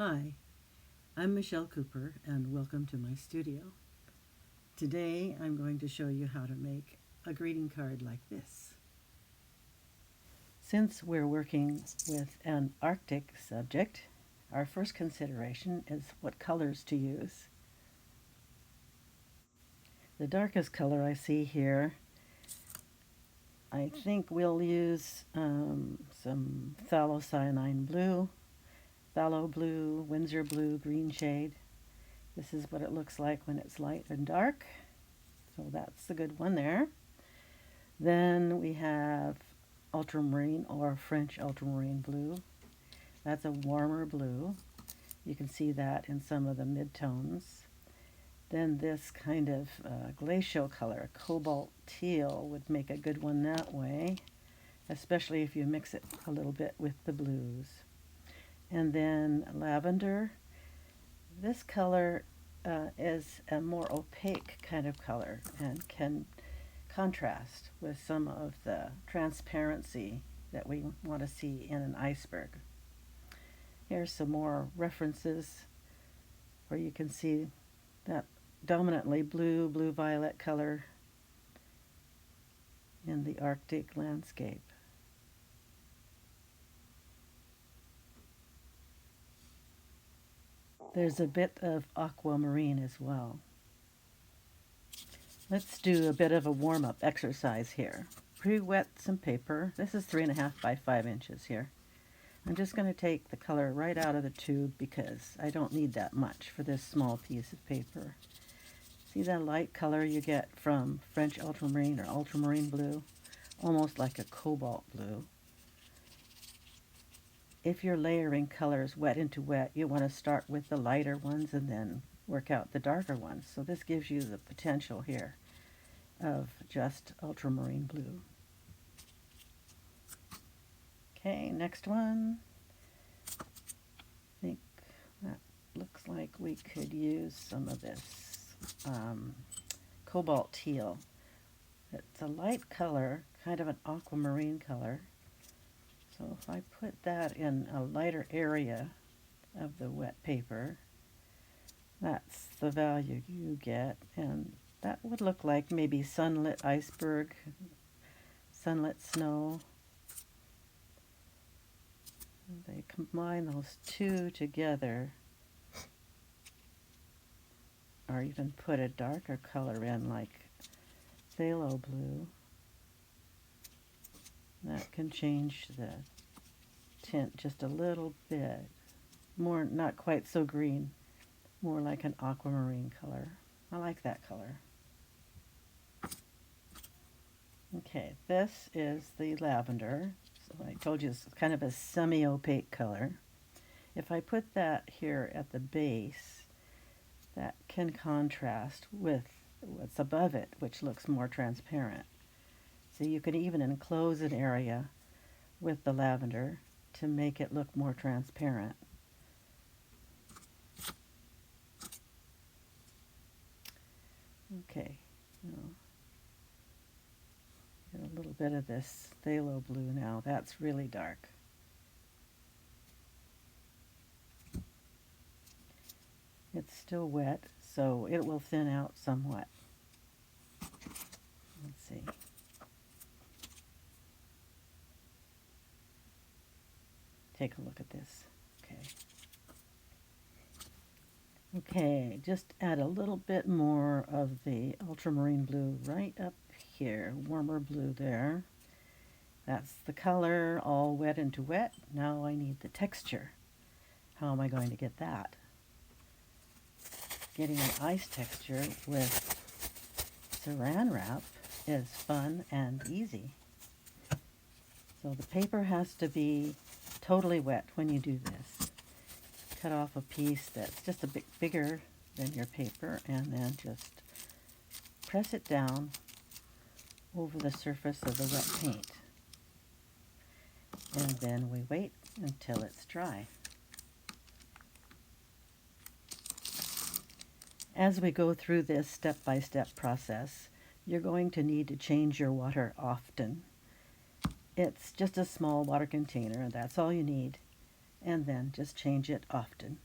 Hi, I'm Michelle Cooper and welcome to my studio. Today I'm going to show you how to make a greeting card like this. Since we're working with an Arctic subject, our first consideration is what colors to use. The darkest color I see here, I think we'll use some phthalocyanine blue, phthalo blue, Winsor blue, green shade. This is what it looks like when it's light and dark. So that's the good one there. Then we have ultramarine or French ultramarine blue. That's a warmer blue. You can see that in some of the midtones. Then this kind of glacial color, cobalt teal, would make a good one that way, especially if you mix it a little bit with the blues. And then lavender. This color is a more opaque kind of color and can contrast with some of the transparency that we want to see in an iceberg. Here's some more references where you can see that dominantly blue-violet color in the Arctic landscape. There's a bit of aquamarine as well. Let's do a bit of a warm-up exercise here. Pre-wet some paper. This is 3.5 by 5 inches here. I'm just going to take the color right out of the tube because I don't need that much for this small piece of paper. See that light color you get from French ultramarine or ultramarine blue? Almost like a cobalt blue. If you're layering colors wet into wet, you want to start with the lighter ones and then work out the darker ones. So this gives you the potential here of just ultramarine blue. Okay, next one. I think that looks like we could use some of this cobalt teal. It's a light color, kind of an aquamarine color. So if I put that in a lighter area of the wet paper, that's the value you get. And that would look like maybe sunlit iceberg, sunlit snow. They combine those two together, or even put a darker color in like phthalo blue. That can change the tint just a little bit. More, not quite so green, more like an aquamarine color. I like that color. Okay, this is the lavender. So I told you it's kind of a semi-opaque color. If I put that here at the base, that can contrast with what's above it, which looks more transparent. So you could even enclose an area with the lavender to make it look more transparent. Okay, now get a little bit of this phthalo blue now. That's really dark. It's still wet, so it will thin out somewhat. Let's see. Take a look at this. Okay, just add a little bit more of the ultramarine blue right up here, warmer blue there. That's the color, all wet into wet. Now I need the texture. How am I going to get that? Getting an ice texture with saran wrap is fun and easy. So the paper has to be totally wet when you do this. Cut off a piece that's just a bit bigger than your paper and then just press it down over the surface of the wet paint. And then we wait until it's dry. As we go through this step-by-step process, you're going to need to change your water often. It's just a small water container, and that's all you need. And then just change it often.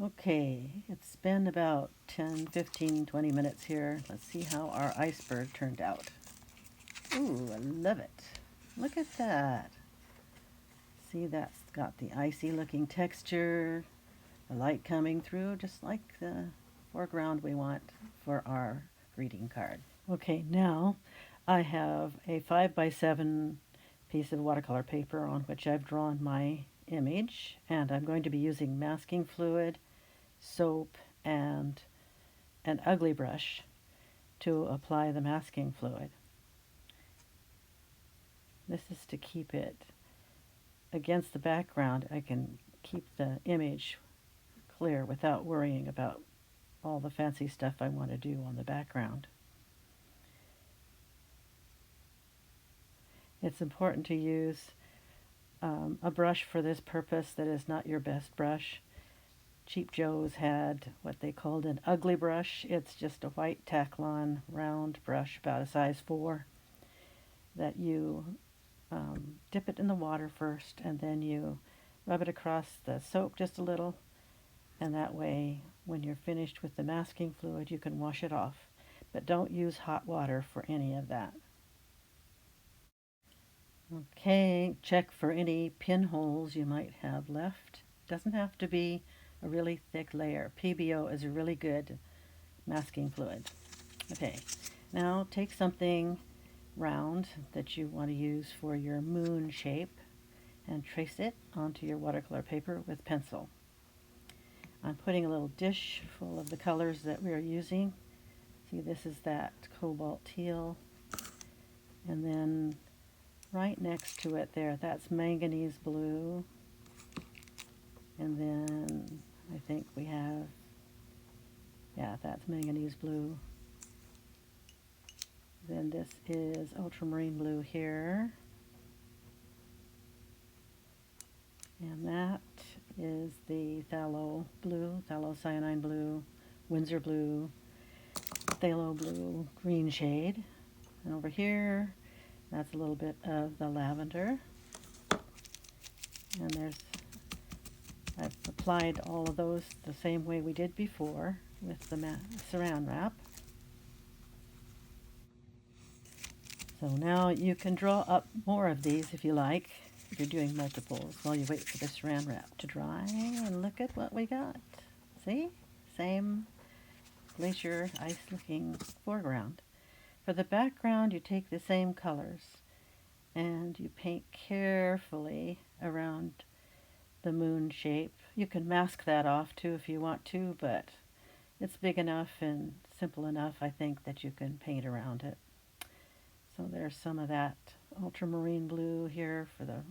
Okay, it's been about 10, 15, 20 minutes here. Let's see how our iceberg turned out. Ooh, I love it. Look at that. See, that's got the icy looking texture, the light coming through, just like the foreground we want for our greeting card. Okay, now I have a 5x7 piece of watercolor paper on which I've drawn my image, and I'm going to be using masking fluid, soap, and an ugly brush to apply the masking fluid. This is to keep it against the background. I can keep the image clear without worrying about all the fancy stuff I want to do on the background. It's important to use a brush for this purpose that is not your best brush. Cheap Joe's had what they called an ugly brush. It's just a white Taklon round brush about a size 4 that you dip it in the water first, and then you rub it across the soap just a little, and that way when you're finished with the masking fluid you can wash it off. But don't use hot water for any of that. Okay, check for any pinholes you might have left. Doesn't have to be a really thick layer. PBO is a really good masking fluid. Okay, now take something round that you want to use for your moon shape and trace it onto your watercolor paper with pencil. I'm putting a little dish full of the colors that we are using. See, this is that cobalt teal, and then right next to it there, that's manganese blue, and then I think we have, yeah, that's manganese blue. Then this is ultramarine blue here, and that is the phthalo blue, phthalocyanine blue, Windsor blue, phthalo blue green shade. And over here, that's a little bit of the lavender. And I've applied all of those the same way we did before with the saran wrap. So now you can draw up more of these if you like, if you're doing multiples, while you wait for the saran wrap to dry. And look at what we got. See? Same glacier ice looking foreground. For the background, you take the same colors and you paint carefully around the moon shape. You can mask that off too if you want to, but it's big enough and simple enough, I think, that you can paint around it. So there's some of that ultramarine blue here for the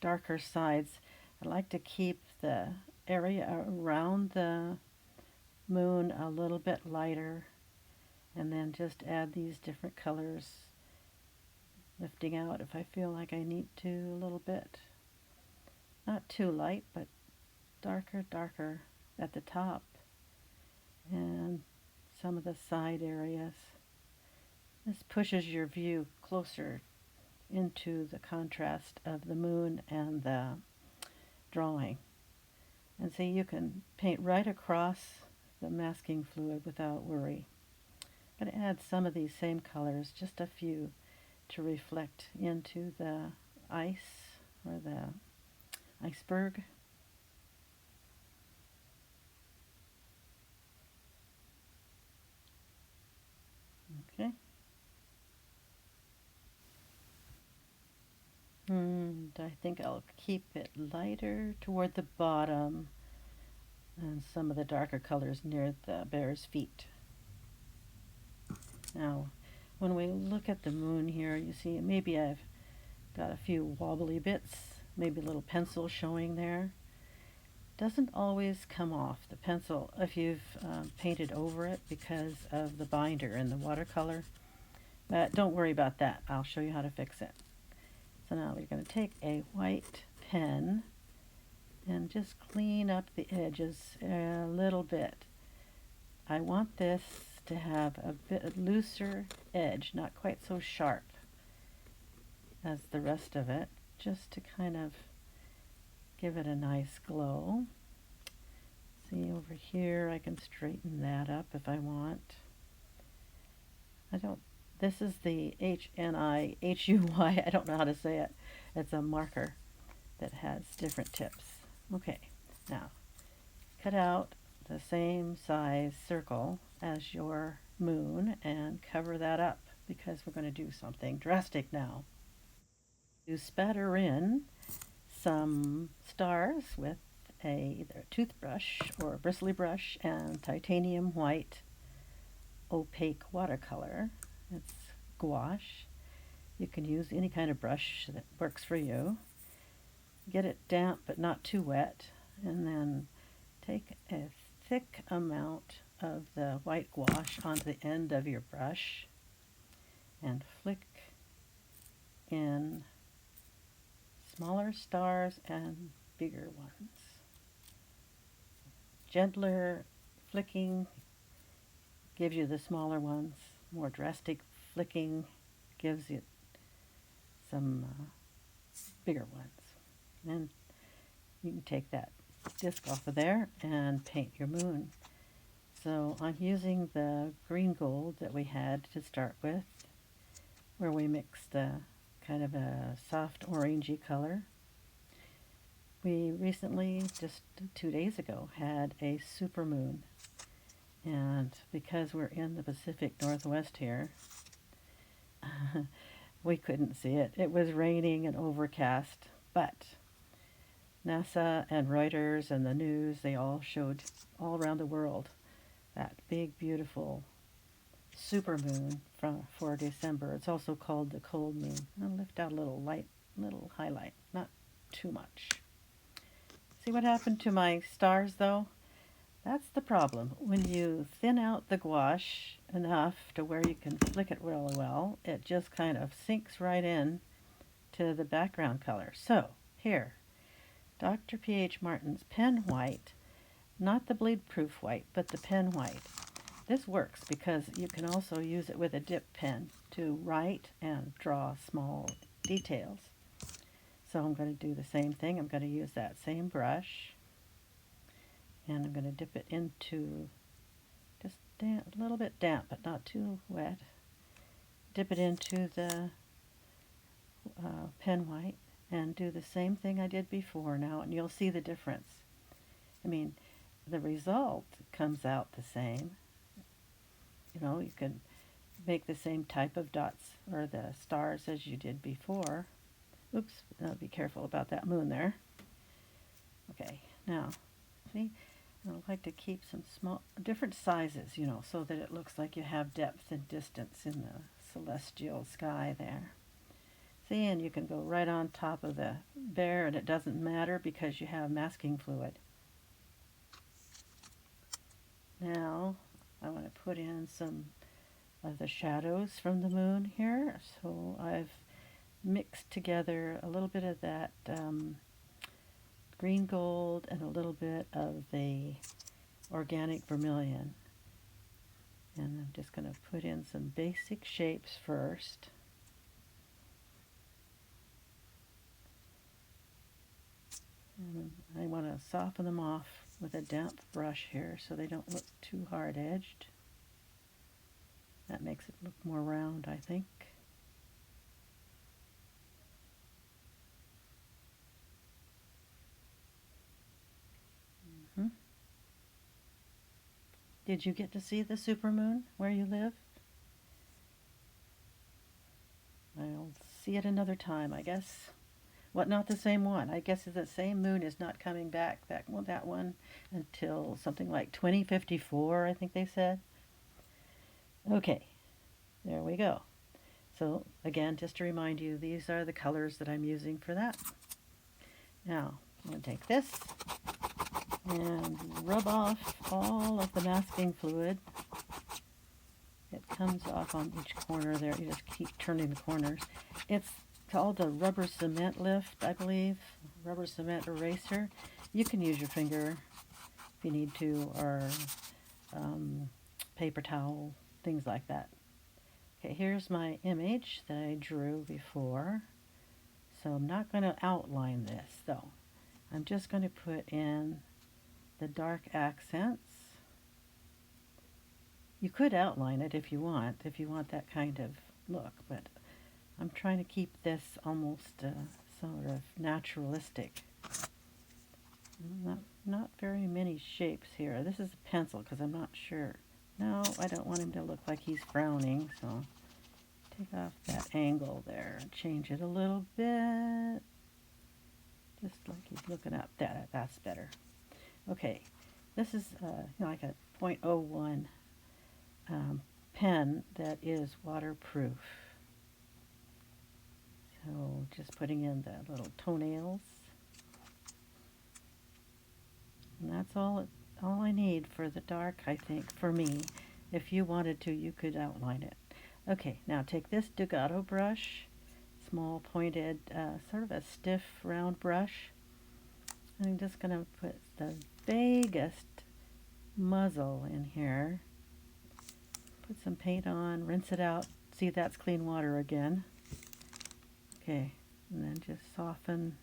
darker sides. I like to keep the area around the moon a little bit lighter, and then just add these different colors, lifting out if I feel like I need to a little bit. Not too light, but darker at the top and some of the side areas. This pushes your view closer into the contrast of the moon and the drawing. And see, you can paint right across the masking fluid without worry. I'm going to add some of these same colors, just a few, to reflect into the ice or the iceberg. Okay. And I think I'll keep it lighter toward the bottom and some of the darker colors near the bear's feet. Now, when we look at the moon here, you see maybe I've got a few wobbly bits, maybe a little pencil showing there. Doesn't always come off the pencil if you've painted over it because of the binder in the watercolor. But don't worry about that. I'll show you how to fix it. So now we're going to take a white pen and just clean up the edges a little bit. I want this to have a bit looser edge, not quite so sharp as the rest of it, just to kind of give it a nice glow. See over here, I can straighten that up if I want. This is the HNIHUY, I don't know how to say it. It's a marker that has different tips. Okay, now cut out the same size circle as your moon and cover that up because we're going to do something drastic now. You spatter in some stars with either a toothbrush or a bristly brush and titanium white opaque watercolor. It's gouache. You can use any kind of brush that works for you. Get it damp but not too wet, and then take a thick amount of the white gouache onto the end of your brush and flick in smaller stars and bigger ones. Gentler flicking gives you the smaller ones. More drastic flicking gives you some bigger ones. And you can take that disc off of there and paint your moon. So I'm using the green gold that we had to start with, where we mixed kind of a soft orangey color. We recently, just 2 days ago, had a supermoon, and because we're in the Pacific Northwest here, we couldn't see it. It was raining and overcast, but NASA and Reuters and the news, they all showed all around the world that big, beautiful supermoon for December. It's also called the cold moon. I'll lift out a little highlight, not too much. See what happened to my stars, though? That's the problem. When you thin out the gouache enough to where you can flick it really well, it just kind of sinks right in to the background color. So, here, Dr. P.H. Martin's pen white, not the bleed-proof white, but the pen white. This works because you can also use it with a dip pen to write and draw small details. So I'm going to do the same thing. I'm going to use that same brush, and I'm going to dip it into just a little bit damp, but not too wet. Dip it into the pen white and do the same thing I did before now, and you'll see the difference. I mean, the result comes out the same. You know, you can make the same type of dots or the stars as you did before. Oops, be careful about that moon there. Okay, now, see, I like to keep some small, different sizes, you know, so that it looks like you have depth and distance in the celestial sky there. See, and you can go right on top of the bear, and it doesn't matter because you have masking fluid. Now, I want to put in some of the shadows from the moon here. So I've mixed together a little bit of that green gold and a little bit of the organic vermilion. And I'm just going to put in some basic shapes first. And I want to soften them off with a damp brush here so they don't look too hard-edged. That makes it look more round, I think. Did you get to see the supermoon where you live? I'll see it another time, I guess. What, not the same one? I guess the same moon is not coming back, that one, until something like 2054, I think they said. Okay, there we go. So, again, just to remind you, these are the colors that I'm using for that. Now, I'm going to take this and rub off all of the masking fluid. It comes off on each corner there. You just keep turning the corners. It's called a rubber cement lift, I believe. Rubber cement eraser. You can use your finger if you need to, or paper towel, things like that. Okay, here's my image that I drew before. So I'm not going to outline this, though. I'm just going to put in the dark accents. You could outline it if you want that kind of look, but I'm trying to keep this almost sort of naturalistic. Not very many shapes here. This is a pencil because I'm not sure. No, I don't want him to look like he's frowning, so take off that angle there and change it a little bit. Just like he's looking up. That's better. Okay, this is like a .01 pen that is waterproof. So just putting in the little toenails. And that's all I need for the dark, I think, for me. If you wanted to, you could outline it. Okay, now take this Dugato brush, small pointed, sort of a stiff round brush. I'm just going to put the vaguest muzzle in here. Put some paint on, rinse it out. See, that's clean water again. Okay, and then just soften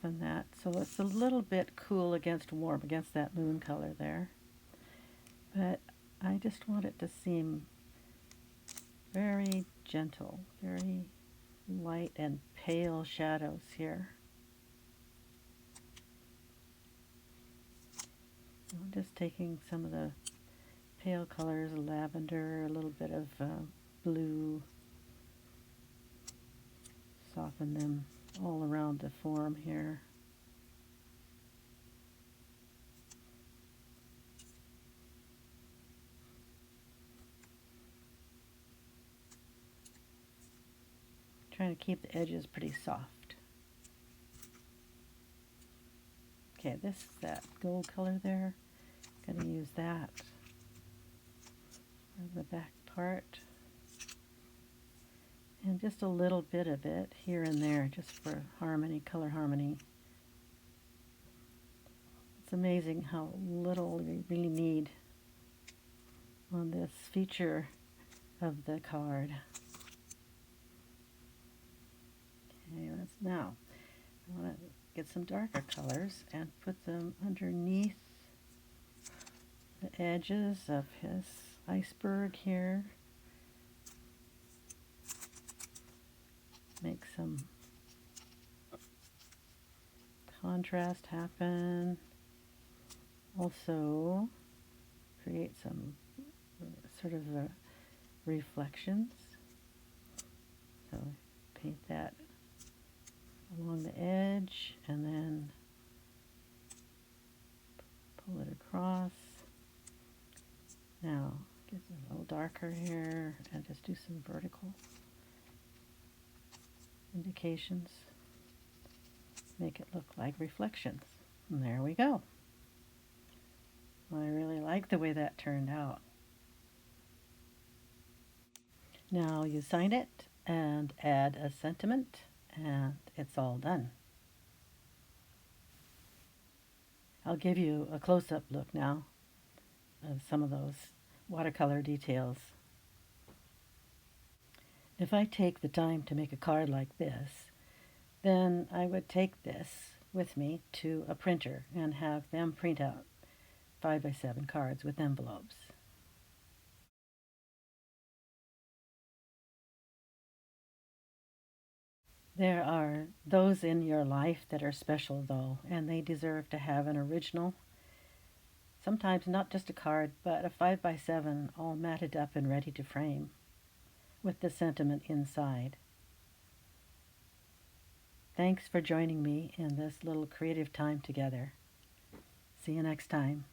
that so it's a little bit cool against warm, against that moon color there. But I just want it to seem very gentle, very light and pale shadows here. I'm just taking some of the pale colors, lavender, a little bit of blue, soften them all around the form here. Trying to keep the edges pretty soft. Okay, this is that gold color there. Gonna use that for the back part. And just a little bit of it here and there, just for harmony, color harmony. It's amazing how little you really need on this feature of the card. Okay, now I want to get some darker colors and put them underneath the edges of his iceberg here. Make some contrast happen. Also create some sort of reflections. So paint that along the edge and then pull it across. Now get a little darker here and just do some vertical indications. Make it look like reflections. And there we go. I really like the way that turned out. Now you sign it and add a sentiment and it's all done. I'll give you a close-up look now of some of those watercolor details. If I take the time to make a card like this, then I would take this with me to a printer and have them print out 5x7 cards with envelopes. There are those in your life that are special, though, and they deserve to have an original. Sometimes not just a card, but a 5x7 all matted up and ready to frame with the sentiment inside. Thanks for joining me in this little creative time together. See you next time.